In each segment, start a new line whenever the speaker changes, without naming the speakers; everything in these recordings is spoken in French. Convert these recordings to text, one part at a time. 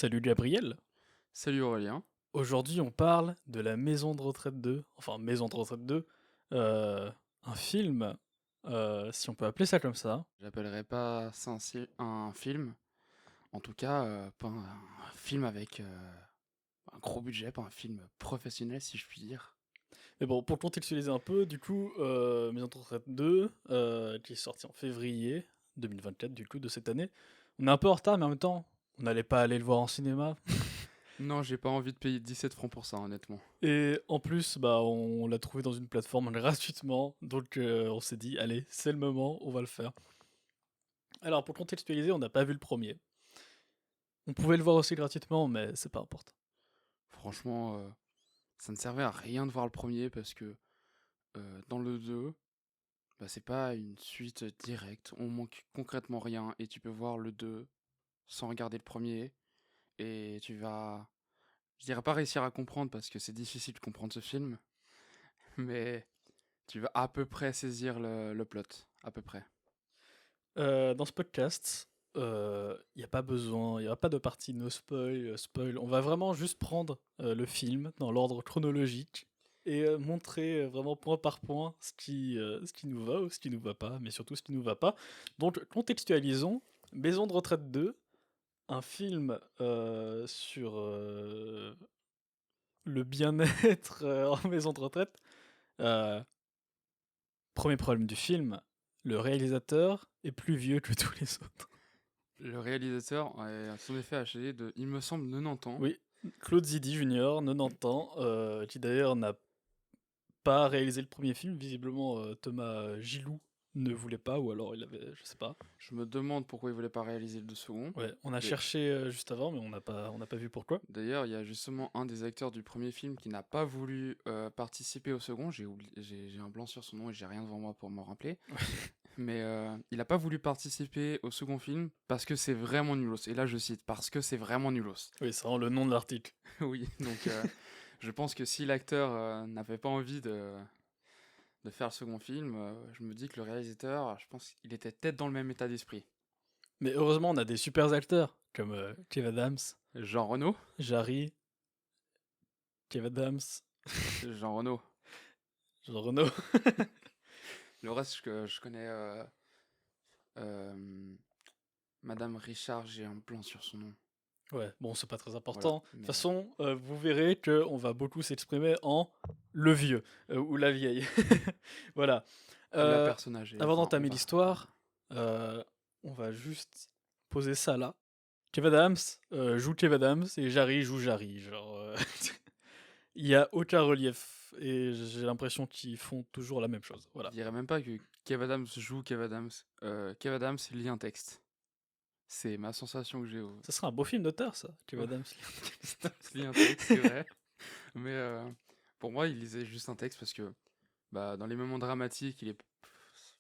Salut Gabriel.
Salut Aurélien.
Aujourd'hui, on parle de la Maison de retraite 2, enfin Maison de retraite 2, euh, un film, si on peut appeler ça comme ça.
J'appellerais pas ça un film. En tout cas, pas un film avec un gros budget, pas un film professionnel si je puis dire.
Mais bon, pour contextualiser un peu, du coup, Maison de retraite 2, qui est sorti en février 2024, du coup, de cette année. On est un peu en retard, mais en même temps, on n'allait pas aller le voir en cinéma.
Non, j'ai pas envie de payer 17 francs pour ça, honnêtement.
Et en plus, bah, on l'a trouvé dans une plateforme gratuitement, donc on s'est dit, allez, c'est le moment, on va le faire. Alors, pour contextualiser, on n'a pas vu le premier. On pouvait le voir aussi gratuitement, mais c'est pas important.
Franchement, ça ne servait à rien de voir le premier parce que dans le 2, bah, c'est pas une suite directe. On manque concrètement rien et tu peux voir le 2 sans regarder le premier et tu vas, je dirais pas réussir à comprendre parce que c'est difficile de comprendre ce film, mais tu vas à peu près saisir le plot, à peu près.
Dans ce podcast, il n'y a pas besoin, il n'y aura pas de partie no spoil, spoil. On va vraiment juste prendre le film dans l'ordre chronologique et montrer vraiment point par point ce qui nous va ou ce qui nous va pas, mais surtout ce qui nous va pas. Donc contextualisons, Maison de retraite 2, un film sur le bien-être en maison de retraite. Euh, Premier problème du film, le réalisateur est plus vieux que tous les autres.
Le réalisateur a son effet HD de, il me semble, 90 ans.
Oui, Claude Zidi Junior, 90 ans, qui d'ailleurs n'a pas réalisé le premier film. Visiblement, Thomas Gilou ne voulait pas, ou alors il avait, je sais pas.
Je me demande pourquoi il voulait pas réaliser le 2 secondes.
Ouais, on a
Et
cherché juste avant, mais on n'a pas vu pourquoi.
d'ailleurs, il y a justement un des acteurs du premier film qui n'a pas voulu participer au second. J'ai un blanc sur son nom et j'ai rien devant moi pour m'en rappeler. Mais il n'a pas voulu participer au second film parce que c'est vraiment nulos. Et là, je cite, parce que c'est vraiment nulos.
Oui, c'est vraiment le nom de l'article.
Oui, donc je pense que si l'acteur n'avait pas envie de faire le second film, je me dis que le réalisateur, je pense qu'il était peut-être dans le même état d'esprit.
Mais heureusement, on a des super acteurs, comme Kev Adams,
Jean Reno.
Jarry, Kev Adams,
Jean Reno.
Jean Reno.
Le reste, je connais euh, Madame Richard, j'ai un blanc sur son nom.
Ouais, bon, c'est pas très
Voilà,
important. De toute
mais
façon, vous verrez qu'on va beaucoup s'exprimer en le vieux ou la vieille. Voilà.
la
Euh,
personne âgée,
Avant
enfin, on
d'entamer
va.
l'histoire, on va juste poser ça là. Kev Adams joue Kev Adams et Jarry joue Jarry. Genre, il y a aucun relief et j'ai l'impression qu'ils font toujours la même chose.
Je
Voilà.
dirais même pas que Kev Adams joue Kev Adams. Kev Adams lit un texte. C'est ma sensation que j'ai.
Ça serait un beau film d'auteur, ça, Kev
Ouais,
Adams.
lit un texte, c'est vrai. Mais pour moi, il lisait juste un texte parce que bah, dans les moments dramatiques, il est.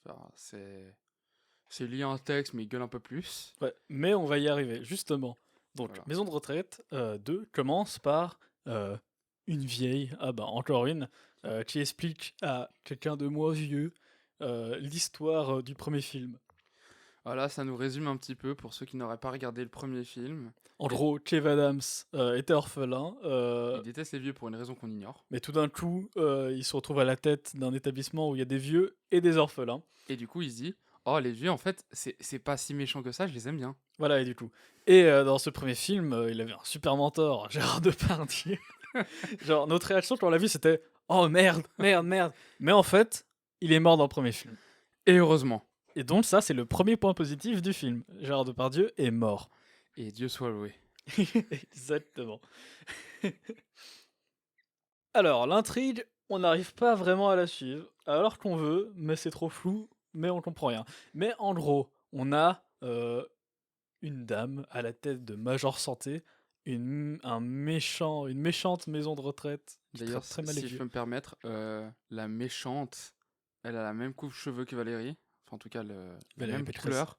Enfin, c'est lire un texte, mais il gueule un peu plus.
Ouais, mais on va y arriver, justement. Donc,
Voilà.
Maison de retraite 2 commence par euh, une vieille, ah bah encore une, qui explique à quelqu'un de moins vieux l'histoire du premier film.
Voilà, ça nous résume un petit peu pour ceux qui n'auraient pas regardé le premier film.
En
Et
gros, Kev Adams était orphelin,
il déteste les vieux pour une raison qu'on ignore.
mais tout d'un coup, il se retrouve à la tête d'un établissement où il y a des vieux et des orphelins.
Et du coup, il se dit, oh, les vieux, en fait, c'est pas si méchant que ça, je les aime bien.
Voilà, et du coup. Et dans ce premier film, il avait un super mentor, Gérard Depardieu. Genre, notre réaction quand on l'a vu, c'était oh merde, merde, merde. Mais en fait, il est mort dans le premier film.
Et heureusement.
Et donc, ça, c'est le premier point positif du film. Gérard Depardieu est mort.
Et Dieu soit loué.
Exactement. Alors, l'intrigue, on n'arrive pas vraiment à la suivre, alors qu'on veut, mais c'est trop flou, mais on comprend rien. Mais en gros, on a une dame à la tête de Major Santé, une méchante maison de retraite qui
D'ailleurs,
traite très mal les
si je
vieux.
peux me permettre, la méchante, elle a la même coupe-cheveux que Valérie. Enfin, en tout cas, la
Valérie
même
Pécresse.
couleur.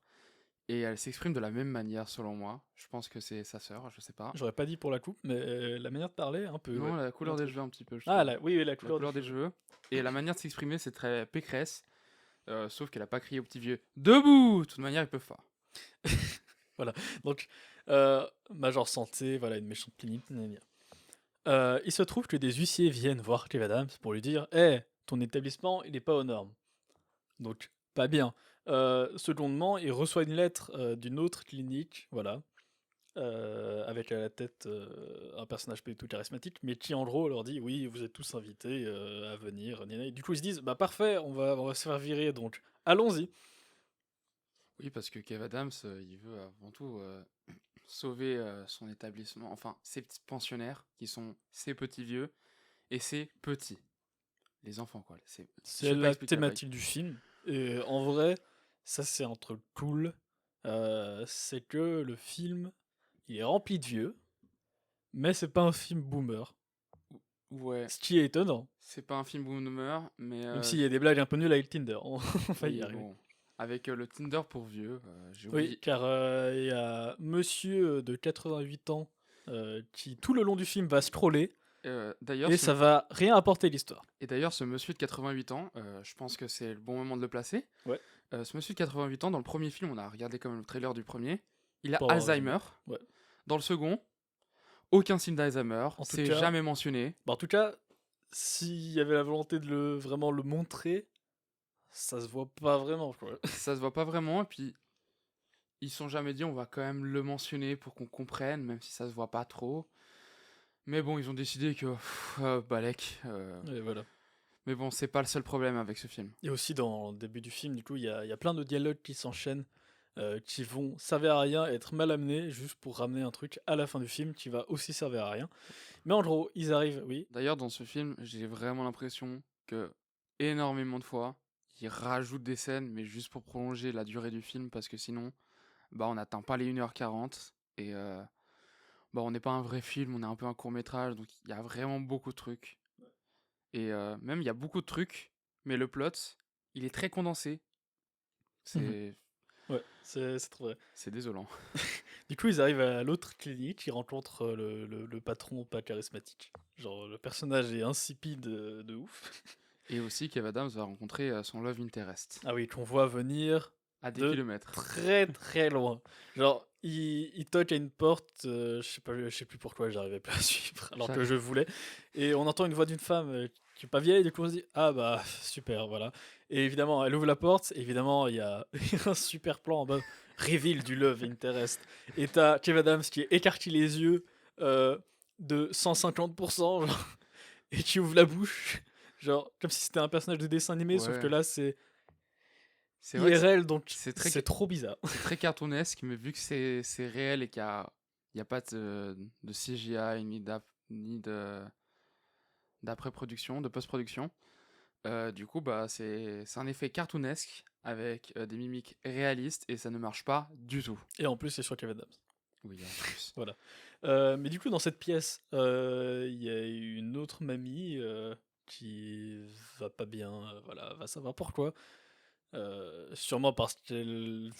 Et elle s'exprime de la même manière, selon moi. Je pense que c'est sa sœur, je sais pas.
J'aurais pas dit pour la coupe, mais la manière de parler, un peu, ouais.
Non, la
Il y a un
couleur des
truc.
cheveux, un petit peu, je
Ah,
trouve.
oui, oui, la
La
couleur des
couleur des
cheveux.
cheveux. Et la manière de s'exprimer, c'est très Pécresse. Sauf qu'elle a pas crié au petit vieux debout! De toute manière, ils peuvent pas.
Donc, Major Santé, voilà, une méchante clinique. Gna, gna. Il se trouve que des huissiers viennent voir Kev Adams pour lui dire: «Eh, ton établissement, il est pas aux normes». Donc, pas bien. Secondement, il reçoit une lettre d'une autre clinique, voilà, avec à la tête un personnage pas du tout charismatique, mais qui en gros leur dit: «Oui, vous êtes tous invités à venir». Gna, gna. Et du coup, ils se disent: «Bah parfait, on va se faire virer, donc allons-y».
Oui, parce que Kev Adams, il veut avant tout sauver son établissement, enfin ses petits pensionnaires qui sont ses petits vieux et ses petits, les enfants quoi. Je
C'est
vais pas
la
expliquer la blague.
thématique du film. Et en vrai, ça c'est un truc cool. C'est que le film, il est rempli de vieux, mais c'est pas un film boomer.
Ouais,
Ce qui est étonnant.
c'est pas un film boomer, mais
Même s'il y a des blagues un peu nulles avec Tinder, on va y
oui
arriver.
bon, avec le Tinder pour vieux, j'ai
Oui,
oublié.
car il y a monsieur de 88 ans qui tout le long du film va scroller
D'ailleurs,
et ça va rien apporter à l'histoire.
ce monsieur de 88 ans, je pense que c'est le bon moment de le placer.
Ouais,
Ce monsieur de 88 ans, dans le premier film, on a regardé quand même le trailer du premier, il a
pour avoir résumé.
Alzheimer.
Ouais.
Dans le second, aucun signe d'Alzheimer,
En tout
c'est
cas,
jamais mentionné.
bah, en tout cas, s'il y avait la volonté de vraiment le montrer, ça se voit pas vraiment, quoi.
Ça se voit pas vraiment, et puis ils se sont jamais dit on va quand même le mentionner pour qu'on comprenne, même si ça se voit pas trop. Mais bon, ils ont décidé que balèque.
Et voilà.
Mais bon, c'est pas le seul problème avec ce film.
Et aussi dans le début du film, du coup, il y a plein de dialogues qui s'enchaînent, qui vont servir à rien, être mal amenés, juste pour ramener un truc à la fin du film qui va aussi servir à rien. Mais en gros, ils arrivent, oui.
D'ailleurs, dans ce film, j'ai vraiment l'impression que énormément de fois, ils rajoutent des scènes, mais juste pour prolonger la durée du film, parce que sinon, bah, on n'atteint pas les 1h40, et bah, on n'est pas un vrai film, on est un peu un court-métrage, donc il y a vraiment beaucoup de trucs. Et même, il y a beaucoup de trucs, mais le plot, il est très condensé. C'est
Ouais, c'est trop vrai.
c'est désolant.
Du coup, ils arrivent à l'autre clinique, ils rencontrent le patron pas charismatique. Genre, le personnage est insipide de ouf.
Et aussi, Kev Adams va rencontrer son love interest.
Ah oui, qu'on voit venir
À des
de
kilomètres.
très très loin. Genre, il toque à une porte, je sais plus pourquoi j'arrivais pas à suivre, alors que je voulais. Et on entend une voix d'une femme qui est pas vieille, du coup on se dit, ah bah super, voilà. Et évidemment, elle ouvre la porte, et évidemment, il y a un super plan en mode reveal du Love Interest. Et t'as Kev Adams qui écarquille les yeux de 150%, genre, et qui ouvre la bouche, genre, comme si c'était un personnage de dessin animé, sauf que
Ouais.
là c'est
C'est vrai que
IRL, donc
c'est
c'est trop bizarre.
c'est très cartoonesque, mais vu que c'est réel et qu'il y a pas de CGI ni d'après-production, de post-production, du coup, bah, c'est un effet cartoonesque avec des mimiques réalistes et ça ne marche pas du tout.
Et en plus, c'est sur Kev Adams.
Oui, en plus.
Voilà. Mais du coup, dans cette pièce, il y a une autre mamie qui va pas bien, voilà, va savoir pourquoi. Sûrement parce qu'elle.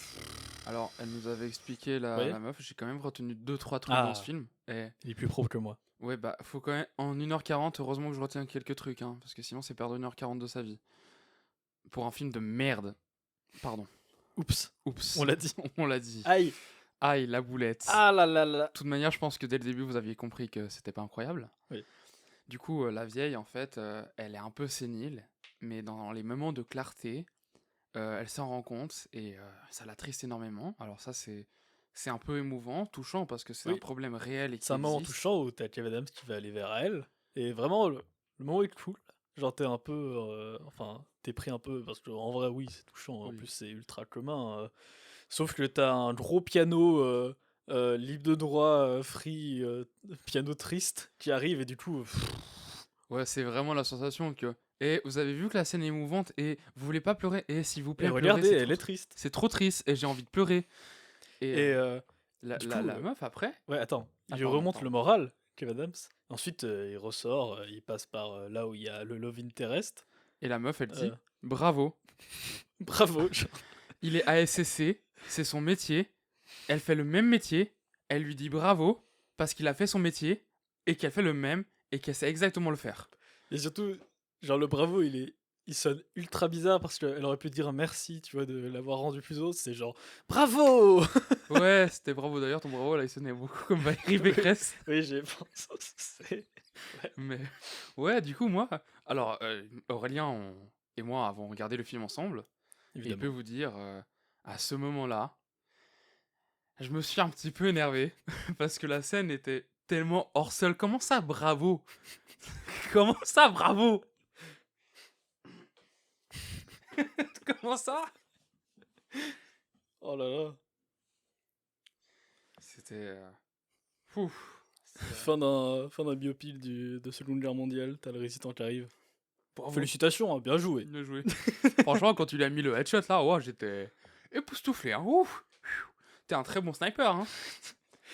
Alors, elle nous avait expliqué
Ouais.
la meuf, j'ai quand même retenu 2-3 trucs dans ce
Ah,
film. Et
il est plus propre que moi.
ouais, bah, faut quand même. En 1h40, heureusement que je retiens quelques trucs, hein, parce que sinon, c'est perdre 1h40 de sa vie. Pour un film de merde. Pardon.
Oups,
Oups.
on l'a dit.
On l'a dit.
Aïe.
Aïe, la boulette.
Ah là là là.
De toute manière, je pense que dès le début, vous aviez compris que c'était pas incroyable.
Oui.
Du coup, la vieille, en fait, elle est un peu sénile, mais dans les moments de clarté, elle s'en rend compte et ça l'attriste énormément. Alors ça, c'est un peu émouvant, touchant, parce que c'est un
Oui.
problème réel et qui
C'est un moment
existe.
touchant où t'as Kev Adams qui va aller vers elle. Et vraiment, le moment est cool. Genre, t'es un peu. Enfin, t'es pris un peu. Parce qu'en vrai, oui, c'est touchant. En
Oui.
plus, c'est ultra commun. Sauf que t'as un gros piano libre de droit, free, piano triste qui arrive. Et du coup.
Ouais, c'est vraiment la sensation que. Et vous avez vu que la scène est émouvante et vous voulez pas pleurer et s'il vous plaît,
Et
pleurez,
regardez,
c'est
elle
trop,
est triste.
c'est trop triste et j'ai envie de pleurer. Et
Et du coup,
la meuf après.
ouais, attends.
Ah,
Il lui
pardon,
remonte
pardon.
le moral, Kev Adams. Ensuite, il ressort. Il passe par là où il y a le Love Interest.
Et la meuf, elle
Euh,
dit bravo.
Bravo. genre.
Il est ASCC, c'est son métier. Elle fait le même métier. Elle lui dit bravo parce qu'il a fait son métier et qu'elle fait le même et qu'elle sait exactement le faire.
Et surtout, genre, le bravo, il est il sonne ultra bizarre parce qu'elle aurait pu dire merci, tu vois, de l'avoir rendu plus haut. C'est genre bravo!
Ouais, c'était bravo. D'ailleurs, ton bravo, là, il sonnait beaucoup comme Valérie
Oui,
Pécresse.
oui, j'ai pensé. C'est... Ouais,
Mais ouais, du coup, moi, alors Aurélien et moi avons regardé le film ensemble, et il peut
évidemment.
vous dire, à ce moment-là, je me suis un petit peu énervé parce que la scène était tellement hors sol. Comment ça, bravo? Comment ça, bravo? Comment ça?
Oh là là.
C'était. Ouf.
Fin d'un biopic de Seconde Guerre mondiale. T'as le récitant qui arrive.
Bravo.
Félicitations, hein, bien joué.
Bien joué. Franchement, quand tu lui as mis le headshot là, ouais, j'étais époustouflé. Hein. Ouf. T'es un très bon sniper. Hein.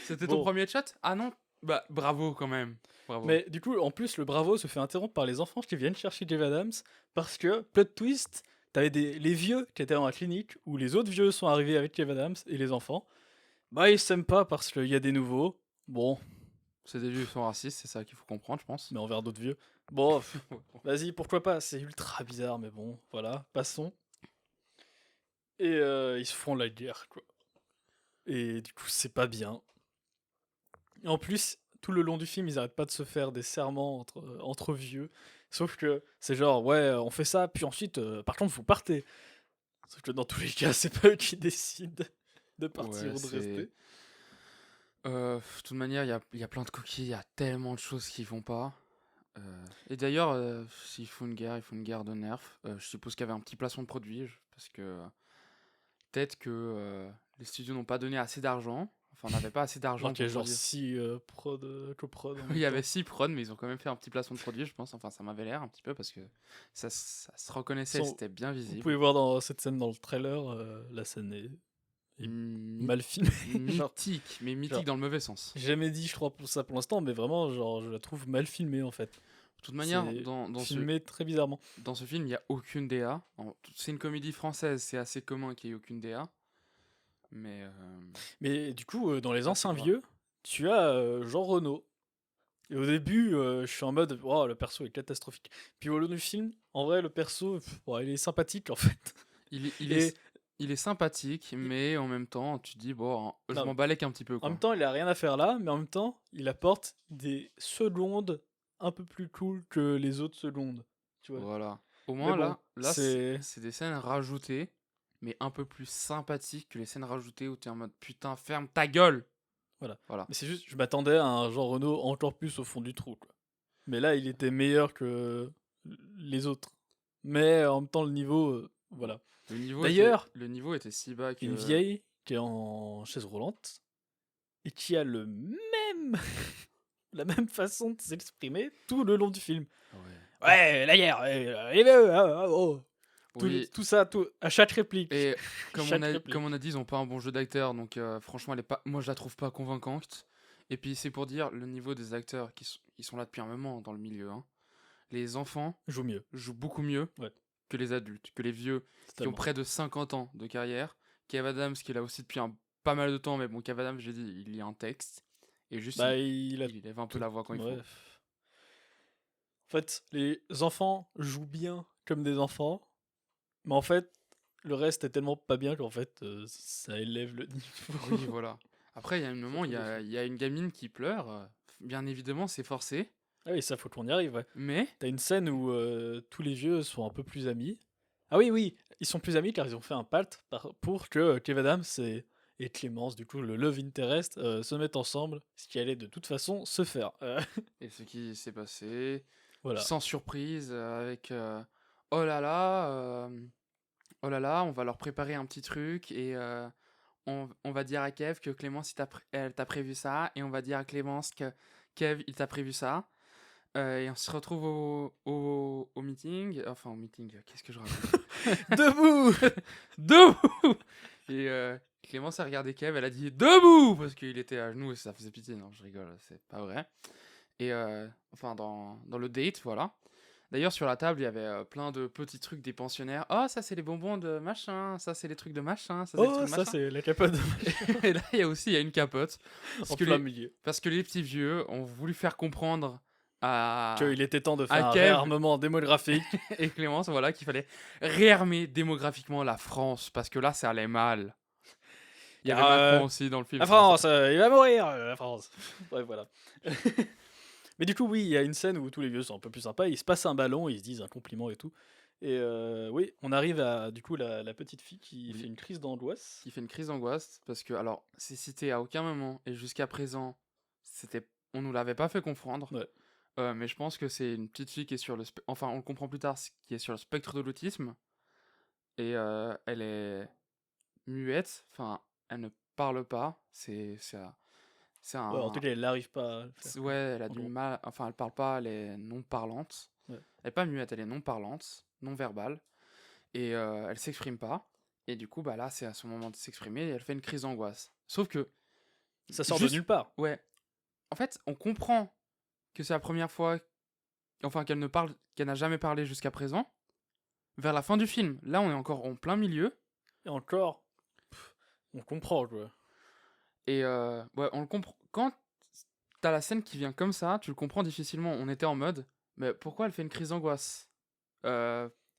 C'était ton
Bon.
premier headshot? Ah non? Bah, bravo quand même. Bravo.
Mais du coup, en plus, le bravo se fait interrompre par les enfants qui viennent chercher Jeff Adams parce que, plot twist, t'avais les vieux qui étaient dans la clinique où les autres vieux sont arrivés avec Jeff Adams et les enfants. Bah, ils s'aiment pas parce qu'il y a des nouveaux. Bon,
C'est des vieux qui sont racistes, c'est ça qu'il faut comprendre, je pense.
mais envers d'autres vieux. Bon, vas-y, pourquoi pas. C'est ultra bizarre, mais bon, voilà, passons. Et ils se font la guerre, quoi. Et du coup, c'est pas bien. Et en plus, tout le long du film, ils arrêtent pas de se faire des serments entre vieux. Sauf que c'est genre, ouais, on fait ça, puis ensuite, par contre, vous partez. Sauf que dans tous les cas, c'est pas eux qui décident de partir
Ouais,
ou de
c'est.
rester.
De toute manière, il y a plein de coquilles, il y a tellement de choses qui vont pas. Et d'ailleurs, s'ils font une guerre, ils font une guerre de nerfs. Je suppose qu'il y avait un petit placement de produit, parce que peut-être que les studios n'ont pas donné assez d'argent. Enfin, n'avaient pas assez d'argent
Alors qu'il y
pour
a genre
produire.
6 coprod en
Il
même
y avait
temps.
6 prods, mais ils ont quand même fait un petit placement de produit, je pense. Enfin, ça m'avait l'air un petit peu parce que ça se reconnaissait,
Sans-
c'était bien
Vous
visible.
pouvez voir dans cette scène dans le trailer, la scène est
My-
mal filmée. genre,
mythique, mais mythique
genre,
dans le mauvais sens.
j'ai jamais dit, je crois, pour ça pour l'instant, mais vraiment, genre, je la trouve mal filmée en fait.
De toute manière,
C'est
dans ce,
filmé très bizarrement.
dans ce film, il n'y a aucune DA. C'est une comédie française, c'est assez commun qu'il n'y ait aucune DA. Mais
Mais du coup, dans les
là, c'est
anciens
grave.
vieux, tu as Jean Reno. Et au début, je suis en mode, oh, le perso est catastrophique. Puis au long du film, en vrai, le perso, ouais, il est sympathique en fait.
Il est, il
Et
est, il est sympathique, mais en même temps, tu te dis, bon, je
non,
m'en balèque un petit peu,
en même
quoi.
temps, il a rien à faire là, mais en même temps, il apporte des secondes un peu plus cool que les autres secondes. Tu vois.
Voilà. Au
Mais
moins,
bon,
là
c'est.
c'est des scènes rajoutées, mais un peu plus sympathiques que les scènes rajoutées où t'es en mode, putain, ferme ta gueule!
Voilà.
Voilà.
Mais c'est juste, je m'attendais à un Jean Reno encore plus au fond du trou, quoi. Mais là, il était meilleur que les autres. Mais en même temps, le niveau, voilà. D'ailleurs,
Le niveau était si bas
une
que.
vieille qui est en chaise roulante et qui a le même la même façon de s'exprimer tout le long du film.
Ouais.
Ouais, la guerre, les vieux, oh.
Oui,
Tout ça, tout, à chaque réplique.
et comme
Chaque
on a,
réplique.
comme on a dit, ils ont pas un bon jeu d'acteur, donc franchement, moi je la trouve pas convaincante. Et puis c'est pour dire le niveau des acteurs ils sont là depuis un moment dans le milieu. Hein. Les enfants
Joue mieux.
jouent beaucoup mieux
Ouais.
que les adultes, que les vieux qui ont
Totalement.
près de 50 ans de carrière. Kev Adams qui est là aussi depuis pas mal de temps, mais bon, Kev Adams, j'ai dit, il lit un texte et juste
Bah, il a
il élève un peu
tout.
la voix quand il faut.
Bref. En fait, les enfants jouent bien comme des enfants, mais en fait, le reste est tellement pas bien qu'en fait, ça élève le niveau.
Oui, voilà. Après, il y a un moment,
Surtout le film.
il y a une gamine qui pleure. Bien évidemment, c'est forcé,
Ah oui, ça faut qu'on y arrive, ouais.
mais
T'as une scène où tous les vieux sont un peu plus amis. Ah oui, oui, ils sont plus amis car ils ont fait un pacte pour que Kev Adams et Clémence, du coup, le love interest, se mettent ensemble, ce qui allait de toute façon se faire.
et ce qui s'est passé,
Voilà.
sans surprise, avec oh là là, oh là là, on va leur préparer un petit truc et on va dire à Kev que Clémence elle t'a prévu ça, et on va dire à Clémence que Kev il t'a prévu ça. Et on se retrouve au meeting, enfin au meeting, qu'est-ce que je raconte?
Debout.
Debout! Et Clémence a regardé Kev, elle a dit debout! Parce qu'il était à genoux et ça faisait pitié. Non, je rigole, c'est pas vrai. Et enfin, dans le date, voilà. D'ailleurs, sur la table, il y avait plein de petits trucs des pensionnaires. Oh, ça, c'est les bonbons de machin. Ça, c'est les trucs de machin. Ça, c'est les
Oh,
trucs de
ça
machin.
c'est la capote
Et là, il y a une capote.
en plein milieu.
Parce que les petits vieux ont voulu faire comprendre à,
Qu'il était temps de
à
faire un
Kev
réarmement démographique.
et Clémence, voilà, qu'il fallait réarmer démographiquement la France, parce que là, ça allait mal. Il y avait
Car
Macron aussi dans le film,
la
je crois.
France, il va mourir, la France. Bref, voilà. Mais du coup, oui, il y a une scène où tous les vieux sont un peu plus sympas. Ils se passent un ballon, ils se disent un compliment et tout. Et oui, on arrive à du coup la petite fille qui
Oui.
fait une crise d'angoisse.
Qui fait une crise d'angoisse, parce que, alors, c'est cité à aucun moment, et jusqu'à présent, on nous l'avait pas fait comprendre.
Ouais.
Mais je pense que c'est une petite fille qui est sur le... Enfin, on le comprend plus tard, qui est sur le spectre de l'autisme. Et elle est muette, enfin, elle ne parle pas. C'est
Ouais, en tout
un...
cas, elle n'arrive pas à le faire,
Ouais, elle a
en
du
gros.
mal... Enfin, elle parle pas, elle est non-parlante.
Ouais.
Elle est pas muette, elle est non-parlante, non-verbale. Et elle s'exprime pas. Et du coup, bah là, c'est à son moment de s'exprimer et elle fait une crise d'angoisse. Sauf que...
Ça sort de nulle part.
Ouais. En fait, on comprend que c'est la première fois, enfin, qu'elle n'a jamais parlé jusqu'à présent. Vers la fin du film, là, on est encore en plein milieu.
Et encore, on comprend, quoi.
Et ouais, on le comprend. Quand t'as la scène qui vient comme ça, tu le comprends difficilement. On était en mode, mais pourquoi elle fait une crise d'angoisse?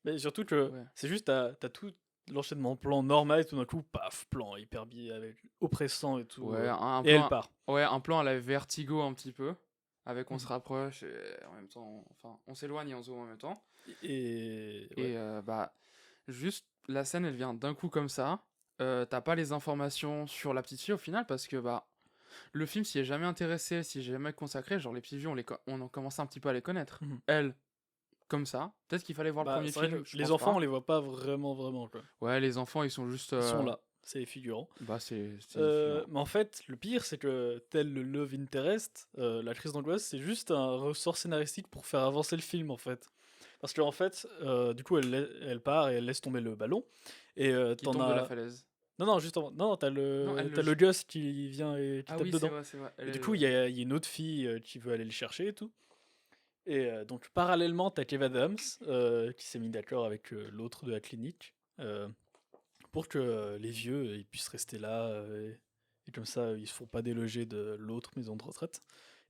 Mais surtout que
Ouais.
c'est juste, t'as tout l'enchaînement plan normal et tout d'un coup, paf, plan hyper bien, avec oppressant et tout.
Ouais, un
et elle
plan,
part.
ouais, un plan à la Vertigo un petit peu. Avec on se
Mhm.
rapproche et en même temps, enfin, on s'éloigne et on zoome en même temps.
Et ouais.
Et bah, juste, la scène, elle vient d'un coup comme ça. T'as pas les informations sur la petite fille au final parce que bah, le film s'y est jamais intéressé, s'y est jamais consacré. Genre, les petites filles, on a commencé un petit peu à les connaître.
Mhm.
Elle, comme ça. Peut-être qu'il fallait voir le
Bah,
premier
c'est vrai
film,
que
je
les
pense
enfants, on
pas.
les voit pas vraiment, quoi.
Ouais, les enfants, ils sont juste.
Ils sont là, c'est les figurants.
Bah, c'est des figurants.
Mais en fait, le pire, c'est que tel le Love Interest, la crise d'angoisse, c'est juste un ressort scénaristique pour faire avancer le film, en fait. Parce qu'en fait, du coup, elle part et elle laisse tomber le ballon. Et
Qui
t'en
tombe de la
as.
falaise.
Non, justement. Non, t'as
Non, elle le
le
jette.
gosse qui vient et qui
Ah
tape
oui, c'est
dedans.
vrai, c'est vrai.
Et du coup, il y a une autre fille qui veut aller le chercher et tout. Et donc, parallèlement, t'as Kev Adams qui s'est mis d'accord avec l'autre de la clinique pour que les vieux ils puissent rester là. Et comme ça, ils se font pas déloger de l'autre maison de retraite.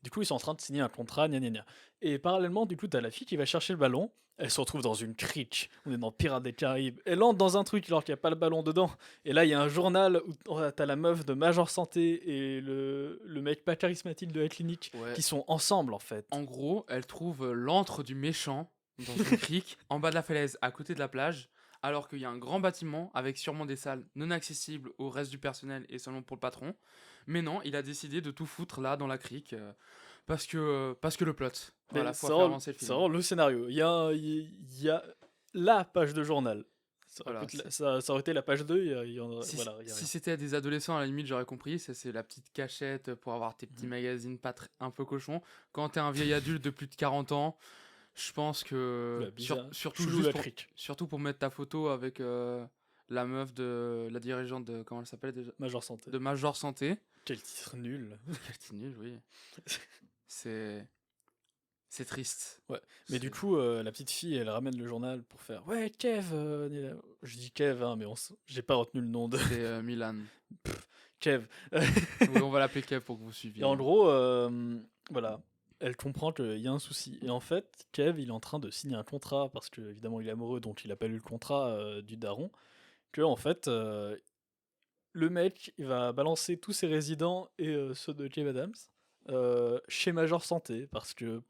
Du coup, ils sont en train de signer un contrat, gna gna gna. Et parallèlement, du coup, t'as la fille qui va chercher le ballon. Elle se retrouve dans une crique. On est dans Pirates des Caraïbes. Elle entre dans un truc alors qu'il n'y a pas le ballon dedans. Et là, il y a un journal où t'as la meuf de Major Santé et le mec pas charismatique de la clinique
Ouais.
qui sont ensemble, en fait.
En gros, elle trouve l'antre du méchant dans une crique en bas de la falaise, à côté de la plage, alors qu'il y a un grand bâtiment avec sûrement des salles non accessibles au reste du personnel et seulement pour le patron. Mais non, il a décidé de tout foutre là dans la crique parce que le plot. Voilà,
Mais
faut faire avancer le
c'est
film.
vraiment le scénario. Il y a la page de journal.
Voilà,
Ça aurait été la page 2, il y en aurait-
Si,
voilà, il y a
si
rien.
c'était des adolescents, à la limite, j'aurais compris. Ça, c'est la petite cachette pour avoir tes petits magazines pas un peu cochons. Quand t'es un vieil adulte de plus de 40 ans, je pense que.
Oula, bizarre.
Surtout,
Chelou
juste
la
pour,
crique.
surtout pour mettre ta photo avec la meuf de. La dirigeante de. Comment elle s'appelle déjà?
Major Santé.
De Major Santé.
Quel titre nul.
Quel petit nul, oui. C'est. C'est triste.
Ouais. Mais du
C'est-
coup, la petite fille, elle ramène le journal pour faire ouais, Kev. Je dis Kev, hein, mais j'ai pas retenu le nom de
C'est Milan.
Kev.
Oui, on va l'appeler Kev pour que vous suiviez.
Et en gros, voilà, elle comprend qu'il y a un souci. Et en fait, Kev, il est en train de signer un contrat parce que évidemment il est amoureux, donc il a pas lu le contrat du daron. Que en fait, le mec, il va balancer tous ses résidents et ceux de Kev Adams chez Major Santé parce que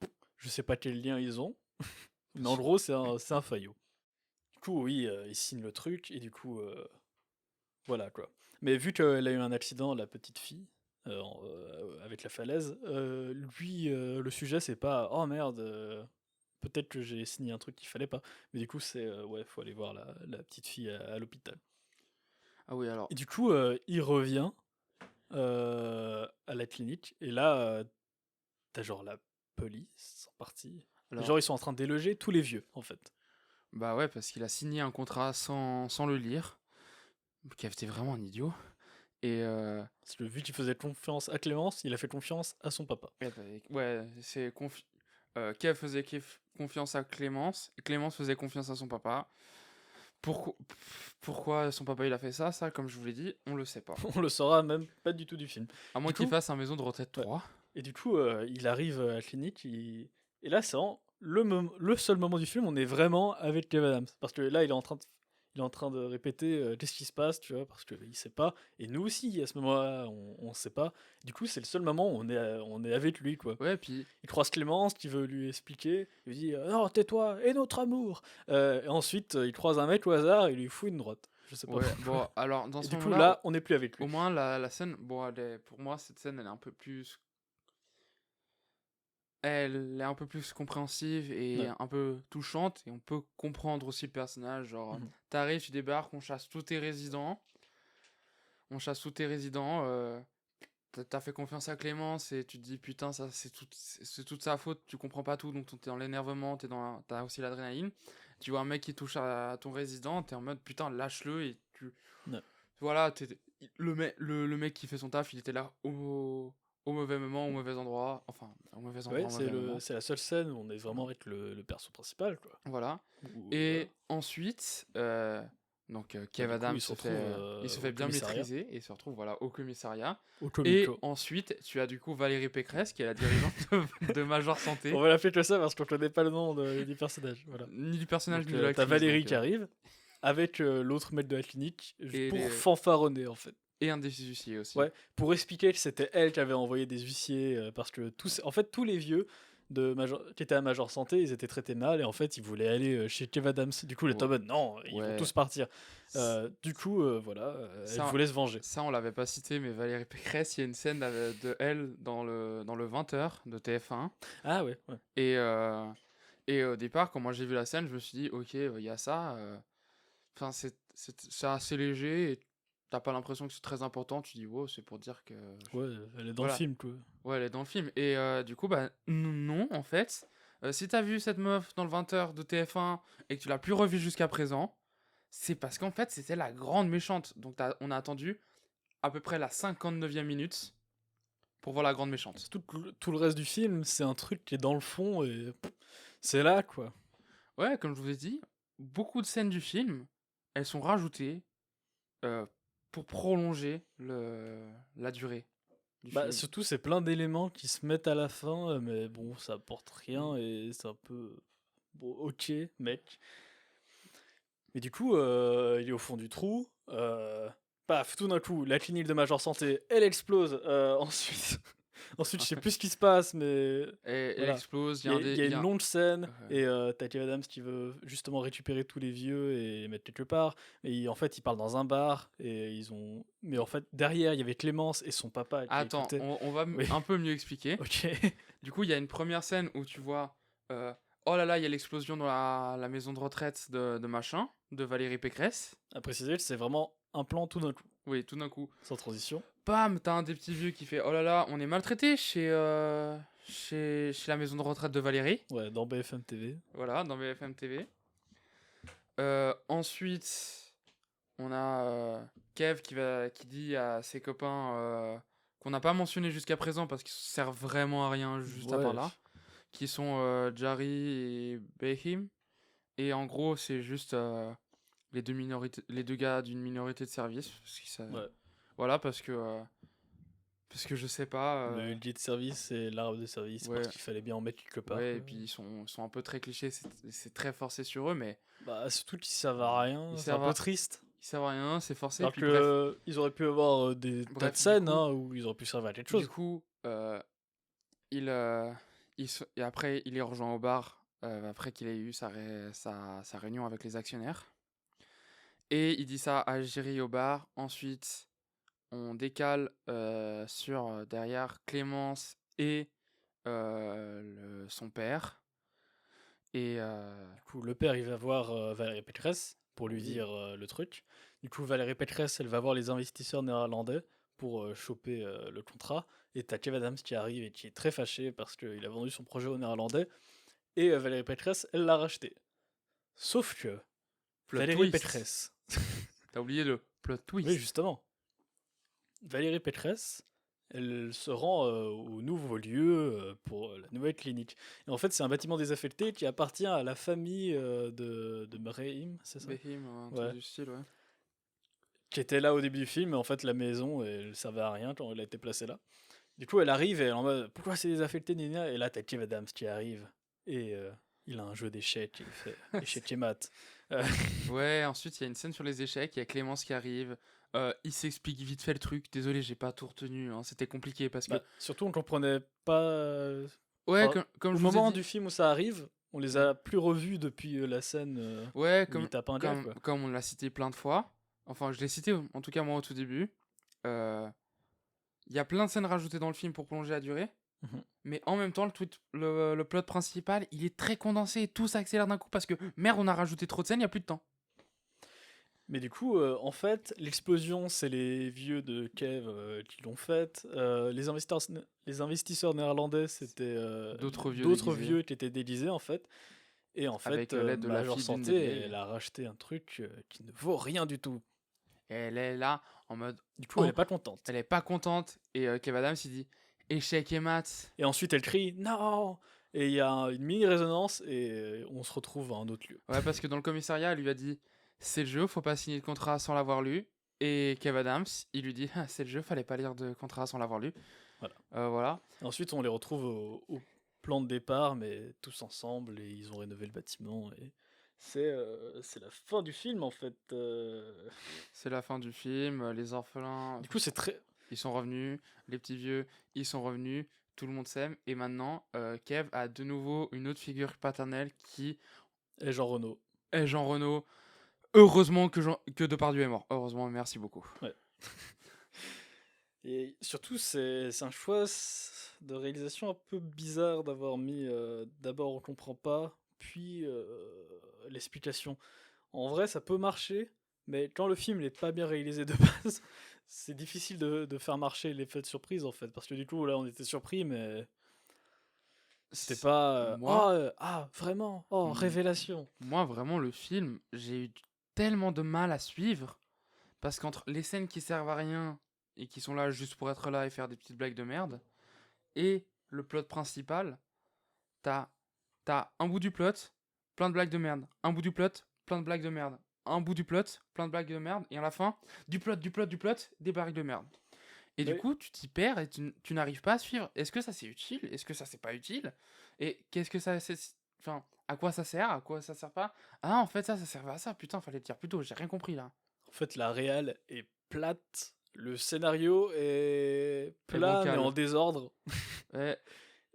je sais pas quel lien ils ont, mais en gros c'est un faillot. Du coup, oui, il signe le truc et du coup, voilà quoi. Mais vu qu'elle a eu un accident, la petite fille, avec la falaise, lui, le sujet c'est pas oh merde, peut-être que j'ai signé un truc qu'il fallait pas. Mais du coup, c'est ouais, faut aller voir la petite fille à l'hôpital.
Ah oui, alors.
Et du coup, il revient à la clinique et là, t'as genre la police en partie.
alors
Genre, ils sont en train de déloger tous les vieux en fait.
Bah ouais, parce qu'il a signé un contrat sans le lire. Kev, t'es vraiment un idiot. Et
Parce que vu qu'il faisait confiance à Clémence, il a fait confiance à son papa.
ouais, Kev faisait confiance à Clémence, et Clémence faisait confiance à son papa. Pourquoi son papa il a fait ça, comme je vous l'ai dit, on le sait pas.
On le saura même pas du tout du film.
À moins
Du
qu'il
coup,
fasse un maison de retraite
ouais.
3.
Et du coup, il arrive à la clinique, Et là, c'est vraiment le seul moment du film où on est vraiment avec Kev Adams. Parce que là, il est en train de répéter qu'est-ce qui se passe, tu vois, parce qu'il sait pas. Et nous aussi, à ce moment-là, on sait pas. Du coup, c'est le seul moment où on est avec lui, quoi.
Ouais, puis
Il croise Clémence qui veut lui expliquer. Il lui dit non, tais-toi, et notre amour. Et ensuite, il croise un mec au hasard et il lui fout une droite. Je sais pas
ouais, bon,
pourquoi.
alors dans
Et
ce
du coup,
moment-là,
là, on n'est plus avec
au
lui.
moins la scène, bon, pour moi, cette scène, elle est un peu plus compréhensive et
Ouais.
un peu touchante, et on peut comprendre aussi le personnage. Genre,
Mhm.
t'arrives, tu débarques, on chasse tous tes résidents, t'as fait confiance à Clémence et tu te dis putain, ça c'est toute sa faute, tu comprends pas tout, donc t'es dans l'énervement, t'as aussi l'adrénaline. Tu vois un mec qui touche à ton résident, t'es en mode putain, lâche-le, et
Ouais.
voilà, le mec qui fait son taf, il était là au mauvais moment, au mauvais endroit, enfin, au mauvais
Ouais,
endroit, au mauvais moment.
c'est la seule scène où on est vraiment avec le perso principal, quoi.
Voilà.
Voilà.
Et ensuite, donc
Bah,
Kev
du coup,
Adams
il se retrouve
il se
au
fait bien
commissariat,
maîtriser et se retrouve voilà, au commissariat.
au
Et
comico.
ensuite, tu as du coup Valérie Pécresse, qui est la dirigeante de Major
On
Santé,
va l'appeler que ça parce qu'on connaît pas le nom du personnage. Voilà.
ni du personnage
Donc,
ni de
t'as
l'actrice.
Valérie
Donc,
qui arrive avec l'autre maître de la clinique
et,
pour
les,
fanfaronner, en fait.
et un des huissiers aussi.
Ouais, pour expliquer que c'était elle qui avait envoyé des huissiers parce que en fait, tous les vieux qui étaient à Major Santé, ils étaient traités mal et en fait, ils voulaient aller chez Kev Adams. Du coup, les
Ouais.
Tobin, non, ils vont
Ouais.
tous partir.
C-
Du coup, voilà, elle
Ça,
voulait se venger.
ça, on l'avait pas cité, mais Valérie Pécresse, il y a une scène de elle dans le 20h de TF1.
Ah ouais, ouais.
Et, au départ, quand moi j'ai vu la scène, je me suis dit, ok, il y a ça. Enfin, c'est assez léger et t'as pas l'impression que c'est très important. Tu dis, wow, c'est pour dire que.
Ouais, elle est dans le
Voilà.
film, quoi.
Ouais, elle est dans le film. Et du coup, bah, non, en fait. Si t'as vu cette meuf dans le 20h de TF1 et que tu l'as plus revue jusqu'à présent, c'est parce qu'en fait, c'était la grande méchante. Donc, on a attendu à peu près la 59e minute pour voir la grande méchante.
Tout le reste du film, c'est un truc qui est dans le fond et c'est là, quoi.
Ouais, comme je vous ai dit, beaucoup de scènes du film, elles sont rajoutées euh, pour prolonger la durée du
Bah,
film.
surtout, c'est plein d'éléments qui se mettent à la fin, mais bon, ça apporte rien et c'est un peu. Bon, ok, mec. Mais du coup, il est au fond du trou. Paf, tout d'un coup, la clinique de Major Santé, elle explose. Ensuite, je sais plus ce qui se passe, mais
Et elle
voilà.
explose,
Il y a une longue scène
ouais.
et t'as Kev Adams qui veut justement récupérer tous les vieux et les mettre quelque part. Et en fait, ils parlent dans un bar et ils ont. Mais en fait, derrière, il y avait Clémence et son papa qui
Attends,
écoutait.
on va
Oui,
un peu mieux expliquer.
ok.
Du coup, il y a une première scène où tu vois, oh là là, il y a l'explosion dans la maison de retraite de machin, de Valérie Pécresse.
À préciser, c'est vraiment un plan tout d'un coup,
Oui, tout d'un coup,
sans transition.
bam, t'as un des petits vieux qui fait, oh là là, on est maltraité chez la maison de retraite de Valérie.
Ouais, dans BFM TV.
Voilà, dans BFM TV. Ensuite, on a Kev qui dit à ses copains qu'on n'a pas mentionné jusqu'à présent parce qu'ils servent vraiment à rien juste à part
Ouais.
là, qui sont Jari et Behim. Et en gros, c'est juste les deux gars d'une minorité de service.
Ouais.
Voilà, parce que je sais pas.
Le guide de service et l'arbre de service,
Ouais,
parce qu'il fallait bien en mettre quelque part,
ouais,
quoi.
et puis ils sont un peu très clichés, c'est très forcé sur eux, mais
Bah, surtout qu'ils servent à
ils
rien, c'est un
servent
peu
à,
triste.
ils servent à rien, c'est forcé.
Alors
Puis bref,
que ils auraient pu avoir des tas de
bref,
scènes hein, où ils auraient pu servir à quelque
du
chose.
coup, et après, il est rejoint au bar après qu'il ait eu sa réunion avec les actionnaires. Et il dit ça à Jerry au bar. Ensuite, on décale sur derrière Clémence et son père. Et
Du coup, le père, il va voir Valérie Pécresse pour lui
oui,
dire le truc. Du coup, Valérie Pécresse, elle va voir les investisseurs néerlandais pour choper le contrat. Et t'as Kev Adams qui arrive et qui est très fâché parce qu'il a vendu son projet aux néerlandais. Et Valérie Pécresse, elle l'a racheté. Sauf que
plot
Valérie
twist.
Pécresse,
T'as oublié le plot
oui,
twist.
justement, Valérie Pécresse, elle se rend au nouveau lieu pour la nouvelle clinique. Et en fait, c'est un bâtiment désaffecté qui appartient à la famille de Brahim, c'est ça?
Behim, un truc
Ouais.
du style, ouais.
Qui était là au début du film, mais en fait, la maison, elle servait à rien quand elle a été placée là. Du coup, elle arrive et elle est en mode pourquoi c'est désaffecté, Nina? Et là, t'as Kev Adams qui arrive Et il a un jeu d'échecs, et il fait échecs et maths.
Ouais, ensuite il y a une scène sur les échecs, il y a Clémence qui arrive, il s'explique vite fait le truc. Désolé, j'ai pas tout retenu, hein, c'était compliqué parce que...
Bah, surtout, on comprenait pas.
Ouais,
Enfin,
comme
au
je vous ai
moment
dit...
du film où ça arrive, on les
Ouais,
a plus revus depuis la scène
ouais,
où il tape un gars, quoi.
comme on l'a cité plein de fois, enfin je l'ai cité en tout cas moi au tout début, euh, il y a plein de scènes rajoutées dans le film pour prolonger la durée,
Mhm.
mais en même temps le plot principal il est très condensé et tout s'accélère d'un coup parce que merde on a rajouté trop de scènes, il n'y a plus de temps.
Mais du coup, en fait, l'explosion, c'est les vieux de Kev qui l'ont faite. Les investisseurs néerlandais, c'était
D'autres vieux
d'autres
déguisés,
vieux qui étaient déguisés, en fait. Et en fait,
avec l'aide de la
Major
fille d'une des
Santé,
vieilles.
elle a racheté un truc qui ne vaut rien du tout.
Et elle est là en mode
Du coup, elle
oh,
est pas contente.
elle est pas contente et Kev Adams il dit échec et maths.
Et ensuite, elle crie non. Et il y a une mini résonance et on se retrouve à un autre lieu.
Ouais, parce que dans le commissariat, elle lui a dit c'est le jeu, faut pas signer de contrat sans l'avoir lu. Et Kev Adams, il lui dit ah, c'est le jeu, fallait pas lire de contrat sans l'avoir lu.
Voilà.
Voilà.
Et ensuite, on les retrouve au plan de départ, mais tous ensemble, et ils ont rénové le bâtiment. Et c'est la fin du film, en fait.
C'est la fin du film. Les orphelins,
Du coup, c'est très.
ils sont revenus. Les petits vieux, ils sont revenus. Tout le monde s'aime. Et maintenant, Kev a de nouveau une autre figure paternelle qui
Et Jean Reno.
est Jean Reno. Heureusement que Depardieu est mort. Heureusement, merci beaucoup.
Ouais. Et surtout, c'est un choix de réalisation un peu bizarre d'avoir mis d'abord on comprend pas, puis l'explication. En vrai, ça peut marcher, mais quand le film n'est pas bien réalisé de base, c'est difficile de faire marcher l'effet de surprise en fait. Parce que du coup, là, on était surpris, mais c'était pas
Moi,
vraiment, oh,
mm,
révélation.
moi, vraiment, le film, j'ai eu tellement de mal à suivre. Parce qu'entre les scènes qui servent à rien et qui sont là juste pour être là et faire des petites blagues de merde, et le plot principal, t'as t'as un bout du plot, plein de blagues de merde. Un bout du plot, plein de blagues de merde. Un bout du plot, plein de blagues de merde. Et à la fin, du plot, des blagues de merde. Et du
Mais
coup, tu t'y perds et tu n'arrives pas à suivre. Est-ce que ça c'est utile? Est-ce que ça c'est pas utile? Et qu'est-ce que ça c'est... Enfin, à quoi ça sert? À quoi ça sert pas? Ah, en fait, ça servait à ça. Putain, fallait le dire plus tôt. J'ai rien compris là.
en fait, la réal est plate. Le scénario est
Et
plat, mais en
bancal.
désordre.
Ouais,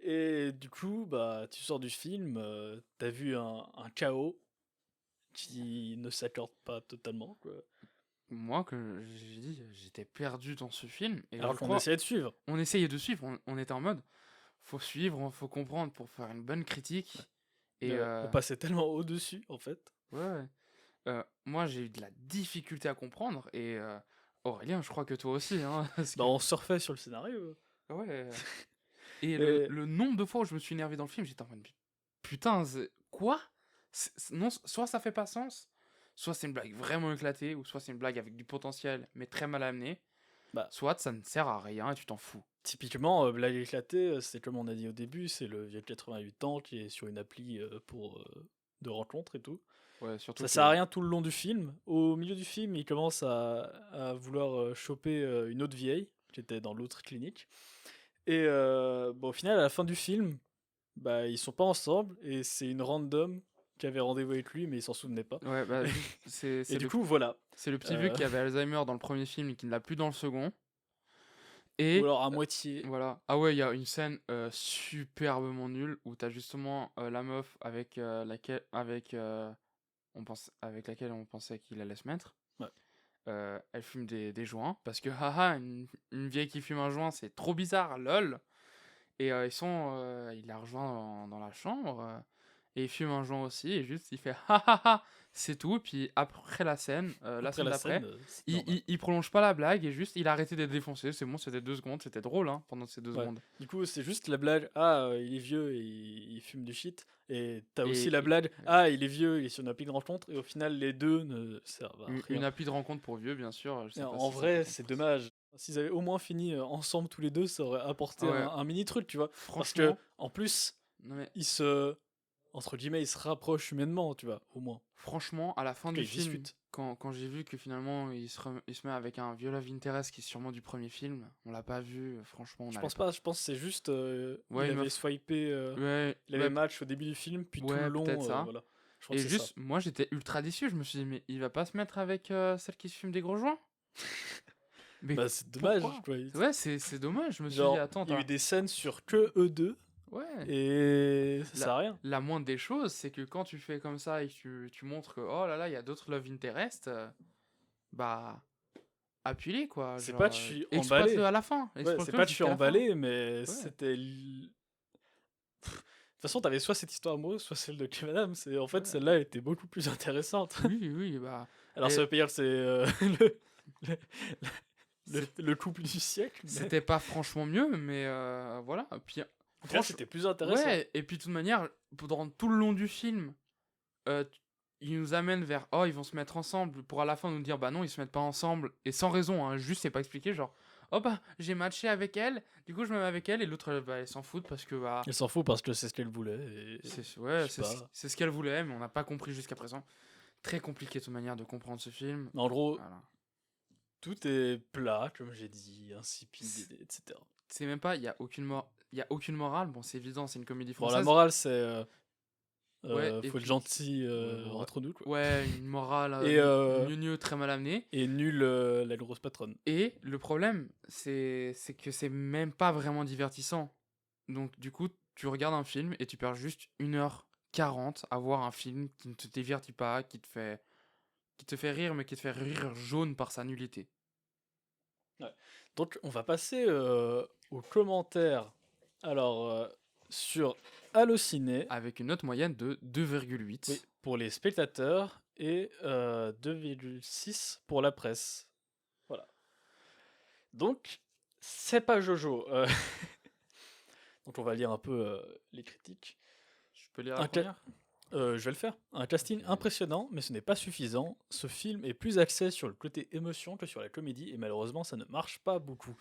Et du coup, bah, tu sors du film, t'as vu un chaos qui ne s'accorde pas totalement, quoi.
moi, que j'ai dit, j'étais perdu dans ce film. Et je
Alors qu'on
crois,
essayait de suivre.
on essayait de suivre. On était en mode, faut suivre, faut comprendre pour faire une bonne critique.
Mais
Et
on passait tellement au-dessus, en fait.
ouais, ouais. Moi, j'ai eu de la difficulté à comprendre. Et Aurélien, je crois que toi aussi. Hein, parce
Bah,
que,
on surfait sur le scénario.
ouais. Et
Mais
le nombre de fois où je me suis énervé dans le film, j'étais en mode, putain, quoi? Non, soit ça fait pas sens, soit c'est une blague vraiment éclatée, ou soit c'est une blague avec du potentiel, mais très mal amenée,
bah,
soit ça ne sert à rien et tu t'en fous.
typiquement, blague éclatée, c'est comme on a dit au début, c'est le vieux de 88 ans qui est sur une appli pour de rencontres et tout.
Ouais, surtout
Ça
que...
sert à rien tout le long du film. Au milieu du film, il commence à vouloir choper une autre vieille qui était dans l'autre clinique. Et bon, au final, à la fin du film, bah, ils sont pas ensemble et c'est une random qui avait rendez-vous avec lui, mais il s'en souvenait pas.
Ouais, bah, c'est
Et du
le,
coup, voilà.
c'est le petit vieux
Euh,
qui avait Alzheimer dans le premier film et qui ne l'a plus dans le second.
ou
Et
alors à moitié.
voilà. Ah ouais, il y a une scène superbement nulle où t'as justement la meuf avec avec laquelle on pensait qu'il allait se mettre.
Ouais.
Elle fume des joints parce que haha, une vieille qui fume un joint, c'est trop bizarre, lol. Et il la rejoint dans la chambre et il fume un joint aussi et juste il fait ha ha ha, c'est tout. Et puis après la scène, la
Après
scène
la
d'après,
scène, c'est normal.
il prolonge pas la blague et juste il a arrêté d'être défoncé. C'est bon, c'était 2 secondes, c'était drôle hein, pendant ces 2 secondes.
Du coup, c'est juste la blague. Ah, il est vieux et il fume du shit. Et t'as aussi la
Et
blague. Ah, il est vieux, il est sur une appli de rencontre. Et au final, les deux ne servent à
une
rien.
appli de rencontre pour vieux, bien sûr. Je
Et
sais pas
en
si ça
vrai,
compte en
c'est
plus.
dommage. S'ils avaient au moins fini ensemble tous les deux, ça aurait apporté
Ah ouais,
un mini truc, tu vois. Parce que,
franchement,
en plus,
non mais
ils se. entre guillemets, ils se rapprochent humainement, tu vois, au moins.
Franchement, à la fin
Qu'ils
du film,
discutent.
quand j'ai vu que finalement il se met avec un vieux love interest qui est sûrement du premier film, on l'a pas vu, franchement, on
Je
n'allait
pense
pas.
pas, je pense que c'est juste,
Ouais,
il
une
avait
meuf.
swipé,
Ouais,
il avait match au début du film, puis tout le
ouais, peut-être
long,
ça.
voilà. Je crois que
Et
c'est ça.
juste, moi j'étais ultra déçu, je me suis dit, mais il va pas se mettre avec celle qui se fume des gros joints? Mais
Bah, c'est dommage,
pourquoi?
quoi.
Ouais, c'est dommage, je me suis dit,
Genre,
attends,
il y a eu des scènes sur que eux deux,
Ouais.
et ça sert à rien.
La moindre des choses, c'est que quand tu fais comme ça et que tu montres que, oh là là, il y a d'autres love interest, bah, appuie-les, quoi.
C'est
Genre,
pas que je suis
exploite-le
emballé.
à la fin.
Ouais, c'est
Exploite-le
pas que je suis
jusqu'à la fin.
emballé, mais
Ouais.
c'était. De toute façon, t'avais soit cette histoire amoureuse, soit celle de Kev Adams. Et en fait,
Ouais.
celle-là était beaucoup plus intéressante.
Oui, oui, bah.
Alors, ça
et
veut pas dire que c'est le, le couple du siècle. Mais...
C'était pas franchement mieux, mais voilà. Puis,
Là,
franchement,
c'était plus intéressant.
ouais, et puis de toute manière, pendant tout le long du film, ils nous amènent vers oh, ils vont se mettre ensemble pour à la fin nous dire bah non, ils se mettent pas ensemble et sans raison, hein, juste c'est pas expliqué. Genre, oh bah j'ai matché avec elle, du coup je me mets avec elle et l'autre bah, elle s'en fout parce que bah
Elle s'en fout parce que c'est ce qu'elle voulait. Et...
ouais,
je sais pas.
c'est ce qu'elle voulait, mais on n'a pas compris jusqu'à présent. Très compliqué de toute manière de comprendre ce film.
En gros,
Voilà.
tout est plat, comme j'ai dit, insipide, etc.
C'est même pas, il y a aucune morale. Bon, c'est évident, c'est une comédie
Bon,
française.
la morale, c'est.
Ouais, et
faut être
puis
gentil
ouais,
entre nous, quoi.
ouais, une morale
Et,
gneu, très mal amenée.
et nul la grosse patronne.
Et le problème, c'est que c'est même pas vraiment divertissant. Donc, du coup, tu regardes un film et tu perds juste 1h40 à voir un film qui ne te divertit pas, qui te fait rire, mais qui te fait rire jaune par sa nullité.
Ouais. Donc, on va passer aux commentaires. Alors, sur Allociné,
Avec une note moyenne de 2,8.
oui, pour les spectateurs et 2,6 pour la presse. Voilà. Donc, c'est pas Jojo. Donc, on va lire un peu les critiques.
Je peux lire la première?
Je vais le faire. Un casting
Ok.
impressionnant, mais ce n'est pas suffisant. Ce film est plus axé sur le côté émotion que sur la comédie, et malheureusement, ça ne marche pas beaucoup.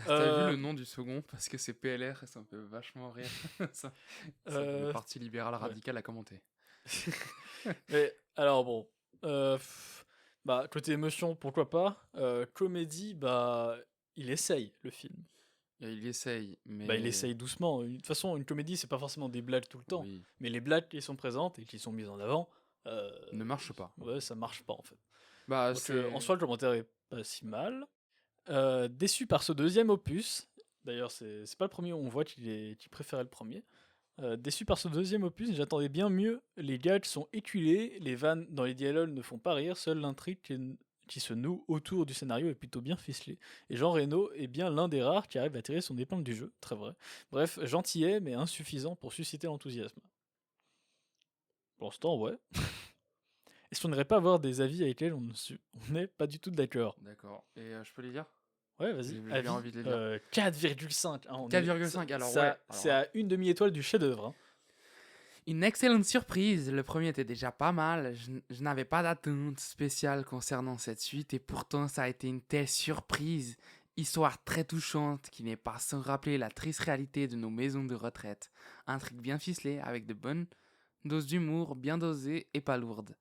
T'as vu le nom du second? Parce que c'est PLR et ça me fait vachement rire. ça, le Parti libéral radical a commenté.
Mais alors bon, bah côté émotion, pourquoi pas. Comédie, bah il essaye le film.
Et il essaye, mais.
Bah il essaye doucement. De toute façon, une comédie, c'est pas forcément des blagues tout le temps,
Oui.
mais les blagues qui sont présentes et qui sont mises en avant,
Ne marche pas.
ouais, ça marche pas en fait.
Bah,
Donc
c'est.
en soi, le commentaire est pas si mal. Déçu par ce deuxième opus. D'ailleurs, c'est pas le premier où on voit qu'il préférait le premier. Déçu par ce deuxième opus, j'attendais bien mieux. Les gags sont éculés, les vannes dans les dialogues ne font pas rire, seule l'intrigue qui se noue autour du scénario est plutôt bien ficelée. Et Jean Reno est bien l'un des rares qui arrive à tirer son épingle du jeu, très vrai. Bref, gentillet, mais insuffisant pour susciter l'enthousiasme. Pour l'instant, ouais. Est-ce qu'on n'irait pas avoir des avis avec lesquels on n'est pas du tout d'accord?
D'accord. Et je peux les lire?
Ouais, vas-y.
J'ai bien
Avis,
envie de les lire.
4,5.
4,5, alors
ça,
ouais.
c'est à une demi-étoile du chef-d'œuvre. Hein.
Une excellente surprise. Le premier était déjà pas mal. Je n'avais pas d'attente spéciale concernant cette suite et pourtant ça a été une telle surprise. Histoire très touchante qui n'est pas sans rappeler la triste réalité de nos maisons de retraite. Intrigue bien ficelée avec de bonnes doses d'humour bien dosées et pas lourdes.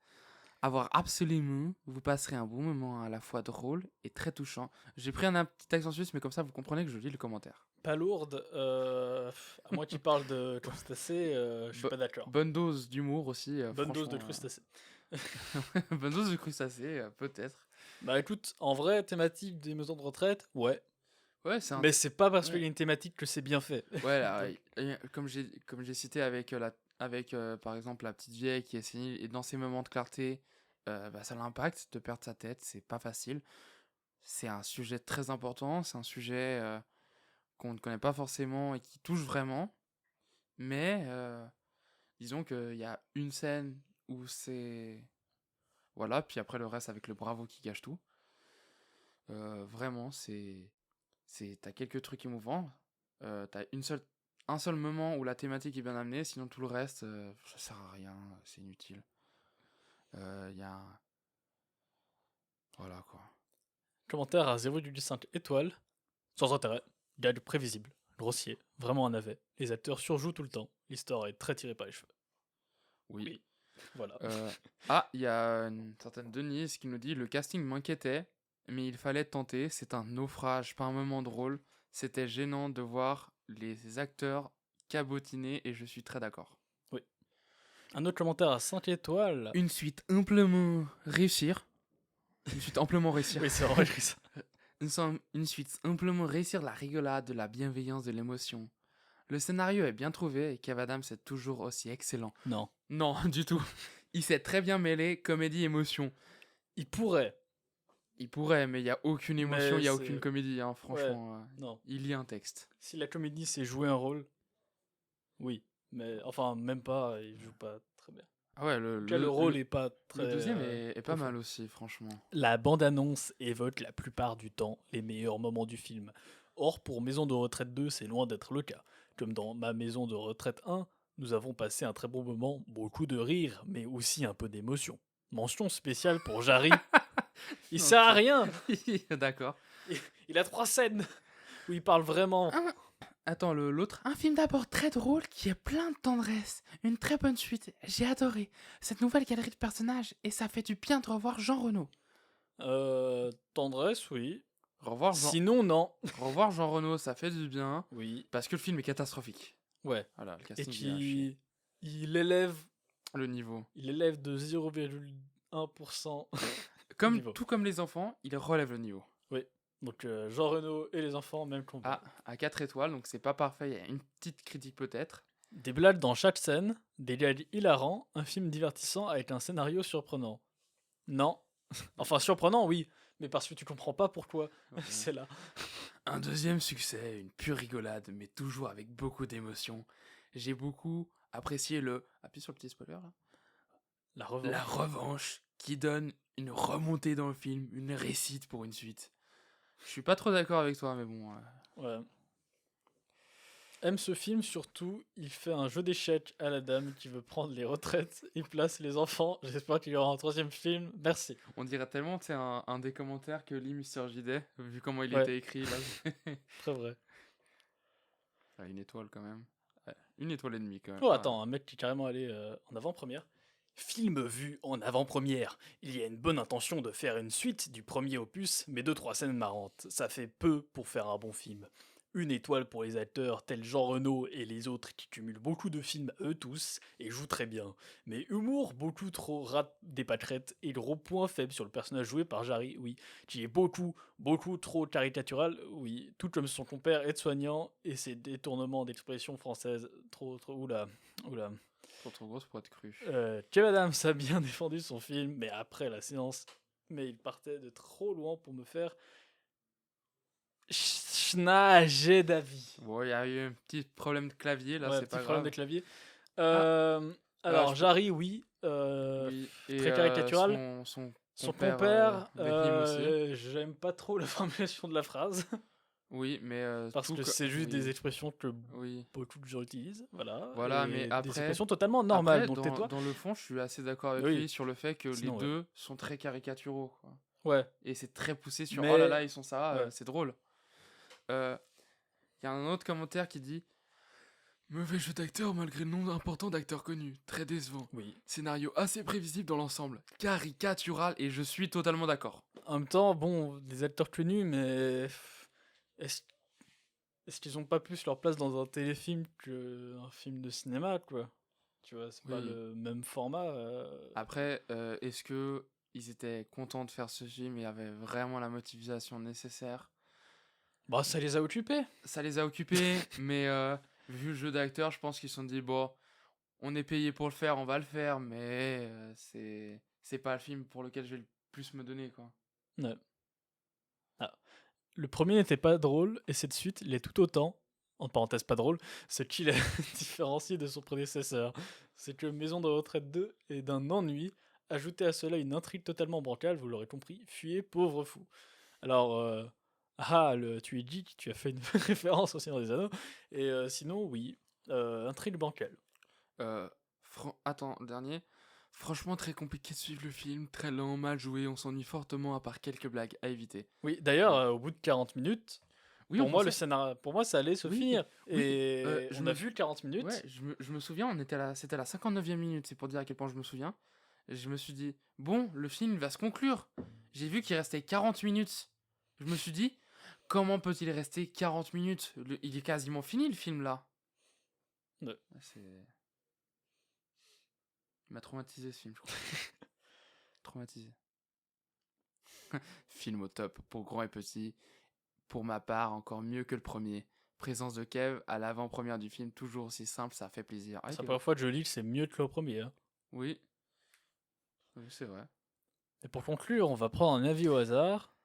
À voir absolument, vous passerez un bon moment à la fois drôle et très touchant. J'ai pris un petit accent suisse, mais comme ça vous comprenez que je lis le commentaire.
Pas lourde, à moi qui parle de crustacés, je suis pas d'accord.
Bonne dose d'humour aussi.
Bonne dose de crustacés.
Bonne dose de crustacés, peut-être.
Bah écoute, en vrai, thématique des maisons de retraite, ouais.
Ouais, c'est
Mais c'est pas parce qu'il y a une thématique que c'est bien fait.
Ouais, là, comme j'ai cité avec, par exemple la petite vieille qui est sénile, et dans ces moments de clarté, bah, ça l'impacte de perdre sa tête, c'est pas facile. C'est un sujet très important, c'est un sujet qu'on ne connaît pas forcément et qui touche vraiment. Mais disons qu'il y a une scène où c'est... Voilà, puis après le reste avec le bravo qui gâche tout. Vraiment, t'as quelques trucs émouvants. T'as un seul moment où la thématique est bien amenée, sinon tout le reste, ça sert à rien, c'est inutile. Y a... Voilà, quoi.
Commentaire à 0,5 étoiles. Sans intérêt. Gag prévisible. Grossier. Vraiment un navet. Les acteurs surjouent tout le temps. L'histoire est très tirée par les cheveux.
Oui.
Oui. Voilà.
Il y a une certaine Denise qui nous dit: «Le casting m'inquiétait, mais il fallait tenter. C'est un naufrage, pas un moment drôle. C'était gênant de voir les acteurs cabotiner et je suis très d'accord».
Oui. Un autre commentaire à 5 étoiles.
Une suite amplement réussir. Une suite amplement réussir.
Oui, c'est vrai, j'ai ça.
Une suite amplement réussir, la rigolade, de la bienveillance, de l'émotion. Le scénario est bien trouvé et Kev Adams est toujours aussi excellent.
Non.
Non, du tout. Il s'est très bien mêlé comédie émotion.
Il pourrait.
Il pourrait, mais il n'y a aucune émotion, il
Mais
n'y a
c'est-
aucune comédie, hein, franchement.
Non.
Il lit un texte.
Si la comédie c'est jouer un rôle, oui. Mais enfin, même pas, il joue pas très bien.
Ah ouais,
En tout cas, le rôle est pas très.
le deuxième est pas
profond.
mal aussi, franchement.
La bande-annonce évoque la plupart du temps les meilleurs moments du film. Or, pour Maison de retraite 2, c'est loin d'être le cas. Comme dans Ma Maison de retraite 1, nous avons passé un très bon moment, beaucoup de rire, mais aussi un peu d'émotion. Mention spéciale pour Jarry. Il sert à
Ok.
rien.
D'accord.
Il a 3 scènes où il parle vraiment.
Attends, l'autre. Un film d'abord très drôle qui est plein de tendresse. Une très bonne suite. J'ai adoré. Cette nouvelle galerie de personnages et ça fait du bien de revoir Jean Reno.
Tendresse, oui.
Revoir Jean,
Sinon, non.
revoir Jean Reno, ça fait du bien
Oui.
parce que le film est catastrophique.
Ouais.
Voilà, le
Et
casting vient à chier.
qui. Il élève
Le niveau.
de 0,1%. niveau.
Tout comme les enfants, il relève le niveau.
Oui. Donc Jean Reno et les enfants, même combat.
À 4 étoiles, donc c'est pas parfait, il y a une petite critique peut-être.
Des blagues dans chaque scène, des gags hilarants, un film divertissant avec un scénario surprenant. Non. Enfin, surprenant, oui. Mais parce que tu comprends pas pourquoi. C'est là.
Un deuxième succès, une pure rigolade, mais toujours avec beaucoup d'émotion. J'ai beaucoup apprécié le... Appuie sur le petit spoiler là.
La revanche.
La revanche qui donne une remontée dans le film, une récite pour une suite. Je suis pas trop d'accord avec toi, mais bon...
Ouais. Aime ce film surtout, il fait un jeu d'échecs à la dame qui veut prendre les retraites, il place les enfants, j'espère qu'il y aura un troisième film, merci.
On dirait tellement, c'est un des commentaires que lit Mister JD, vu comment il
Ouais.
était écrit là.
Très vrai.
Une étoile quand même. Une étoile et demie quand même.
Oh attends, un mec qui est carrément allé en avant-première. Film vu en avant-première. Il y a une bonne intention de faire une suite du premier opus, mais 2-3 scènes marrantes. Ça fait peu pour faire un bon film. Une étoile pour les acteurs tels Jean Reno et les autres qui cumulent beaucoup de films eux tous et jouent très bien. Mais humour beaucoup trop rat des pâquerettes et gros point faible sur le personnage joué par Jarry, oui, qui est beaucoup trop caricatural, oui, tout comme son compère aide-soignant et ses détournements d'expression française trop oula.
Trop grosse pour être cru.
Kev Adams a bien défendu son film, mais après la séance, mais il partait de trop loin pour me faire changer d'avis.
Bon, il y a eu un petit problème de clavier là,
Ouais,
c'est
petit
pas
problème
grave.
de clavier. Alors, Jarry, oui.
Oui, et
très caricatural.
son
Son
compère,
compère,
Brahim aussi.
j'aime pas trop la formulation de la phrase.
Oui, mais
Parce que c'est juste
oui,
des expressions que
oui.
beaucoup de gens utilisent. Voilà.
Voilà,
Et
mais
des
après,
expressions totalement normales.
après,
Donc tais-toi.
dans le fond, je suis assez d'accord avec
Oui.
lui sur le fait que
Sinon,
les deux sont très caricaturaux, quoi.
Ouais.
Et c'est très poussé sur
Mais-
oh là là, ils sont ça,
ouais.
c'est drôle. Il y a un autre commentaire qui dit: mauvais jeu d'acteur malgré le nombre important d'acteurs connus, très décevant.
Oui.
Scénario assez prévisible dans l'ensemble, caricatural, et je suis totalement d'accord.
En même temps, bon, des acteurs connus, mais est-ce qu'ils ont pas plus leur place dans un téléfilm qu'un film de cinéma, quoi? Tu vois, c'est pas
Oui.
le même format.
Après, est-ce que ils étaient contents de faire ce film et avaient vraiment la motivation nécessaire?
Bah, ça les a occupés.
Ça les a occupés, mais vu le jeu d'acteur, je pense qu'ils se sont dit bon, on est payé pour le faire, on va le faire, mais c'est pas le film pour lequel je vais le plus me donner, quoi.
Ouais. Ah. Le premier n'était pas drôle, et cette suite l'est tout autant. En parenthèse, pas drôle, ce qui l'a différencié de son prédécesseur. C'est que Maison de retraite 2 est d'un ennui. Ajoutez à cela une intrigue totalement bancale, vous l'aurez compris, fuyez pauvre fou. Alors, tu es geek, tu as fait une référence au Seigneur des Anneaux, et sinon, oui, intrigue bancale.
Attends, le dernier. Franchement, très compliqué de suivre le film, très lent, mal joué, on s'ennuie fortement à part quelques blagues à éviter.
Oui, d'ailleurs, au bout de 40 minutes,
Oui, on
Pour moi, le
pensait.
scénario, pour moi, ça allait se
Oui,
finir.
oui.
Et
Je
on
me,
a vu 40 minutes.
ouais, je me souviens, c'était à la 59e minute, c'est pour dire à quel point je me souviens. Et je me suis dit, bon, le film va se conclure. J'ai vu qu'il restait 40 minutes. Je me suis dit, comment peut-il rester 40 minutes? Il est quasiment fini le film là.
Ouais.
Il m'a traumatisé ce film, je crois. Traumatisé. Film au top, pour grand et petit. Pour ma part, encore mieux que le premier. Présence de Kev à l'avant-première du film, toujours aussi simple, ça fait plaisir. Ah,
C'est la
Kev.
première fois que je lis que c'est mieux que le premier. Hein.
Oui, oui, c'est vrai.
Et pour conclure, on va prendre un avis au hasard.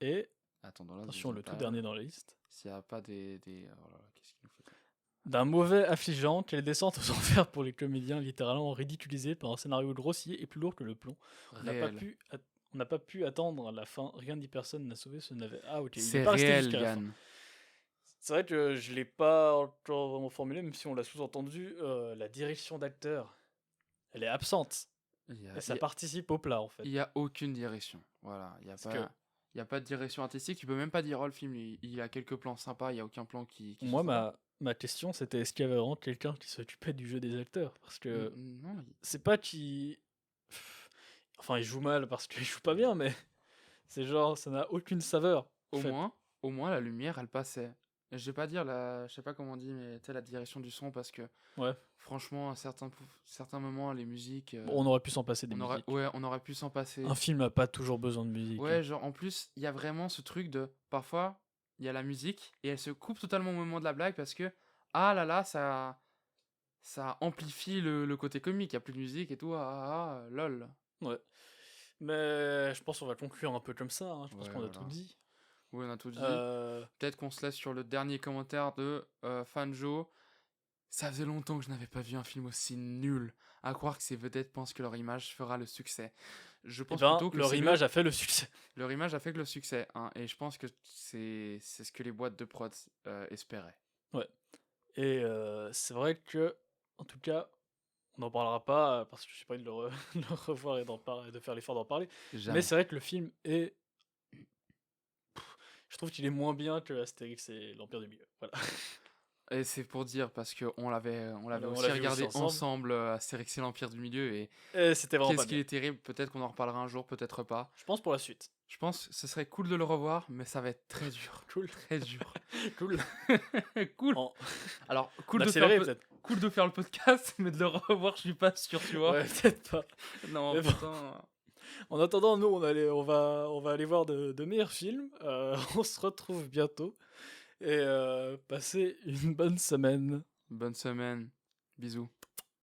Et,
Attends, dans la
attention,
deuxième
le tout
page,
dernier dans la liste.
s'il n'y a pas des... Oh là là, qu'est-ce qu'il nous fait?
D'un mauvais affligeant, quelle descente aux enfers pour les comédiens littéralement ridiculisés par un scénario grossier et plus lourd que le plomb. On n'a pas
Réel.
pu, on n'a pas pu attendre la fin, rien ni personne n'a sauvé ce navet. Ah ok, il
C'est
n'est pas resté
réel,
jusqu'à la fin.
Yann.
C'est vrai que je l'ai pas encore vraiment formulé, même si on l'a sous-entendu, la direction d'acteur, elle est absente. Et ça participe au plat en fait.
Il n'y a aucune direction. Voilà, il n'y a, y a pas de direction artistique. Tu peux même pas dire, oh, le film, il a quelques plans sympas, il n'y a aucun plan qui
Moi,
se voit.
ma question, c'était est-ce qu'il y avait vraiment quelqu'un qui s'occupait du jeu des acteurs? Parce que
Non,
c'est pas qui... Enfin, il joue mal parce qu'il joue pas bien, mais c'est genre, ça n'a aucune saveur. en fait.
au moins, la lumière, elle passait. Je vais pas dire je sais pas comment on dit, mais tu sais, la direction du son, parce que
Ouais.
franchement, à certains moments, les musiques.
Bon, on aurait pu s'en passer des musiques.
Ouais, on aurait pu s'en passer.
Un film n'a pas toujours besoin de musique.
Ouais, genre, en plus, il y a vraiment ce truc de. Parfois, il y a la musique et elle se coupe totalement au moment de la blague parce que. Ah là là, ça amplifie le côté comique. Il n'y a plus de musique et tout. Lol.
Ouais. Mais je pense qu'on va conclure un peu comme ça. Hein. Je pense
Ouais,
qu'on a
voilà.
tout dit.
Oui, on a tout dit.
Euh,
Peut-être qu'on se laisse sur le dernier commentaire de Fanjo. Ça faisait longtemps que je n'avais pas vu un film aussi nul. À croire que ces vedettes pensent que leur image fera le succès. Je
Eh
pense
ben,
plutôt que
leur
c'est
image a fait le succès.
leur image a fait que le succès. Hein, et je pense que c'est ce que les boîtes de prod espéraient.
Ouais. Et c'est vrai que, en tout cas, on n'en parlera pas parce que je sais pas de de le revoir et de faire l'effort d'en parler.
Jamais.
Mais c'est vrai que le film est. Je trouve qu'il est moins bien que Astérix et l'Empire du Milieu. Voilà.
Et c'est pour dire, parce qu'on l'avait
On
aussi
l'a vu
regardé
aussi
ensemble, Astérix et l'Empire du Milieu. Et
Et c'était vraiment
qu'est-ce
pas
qu'il
bien.
est terrible. Peut-être qu'on en reparlera un jour, peut-être pas.
Je pense pour la suite.
Je pense que ce serait cool de le revoir, mais ça va être très dur.
Cool.
Très dur.
Cool.
Cool.
On
Alors,
accéléré, peut-être.
cool de faire le podcast, mais de le revoir, je suis pas sûr, tu vois.
Ouais, peut-être pas.
Non,
Mais bon.
putain.
En attendant, nous, on va aller voir de meilleurs films. On se retrouve bientôt. Et passez une bonne semaine.
Bonne semaine. Bisous.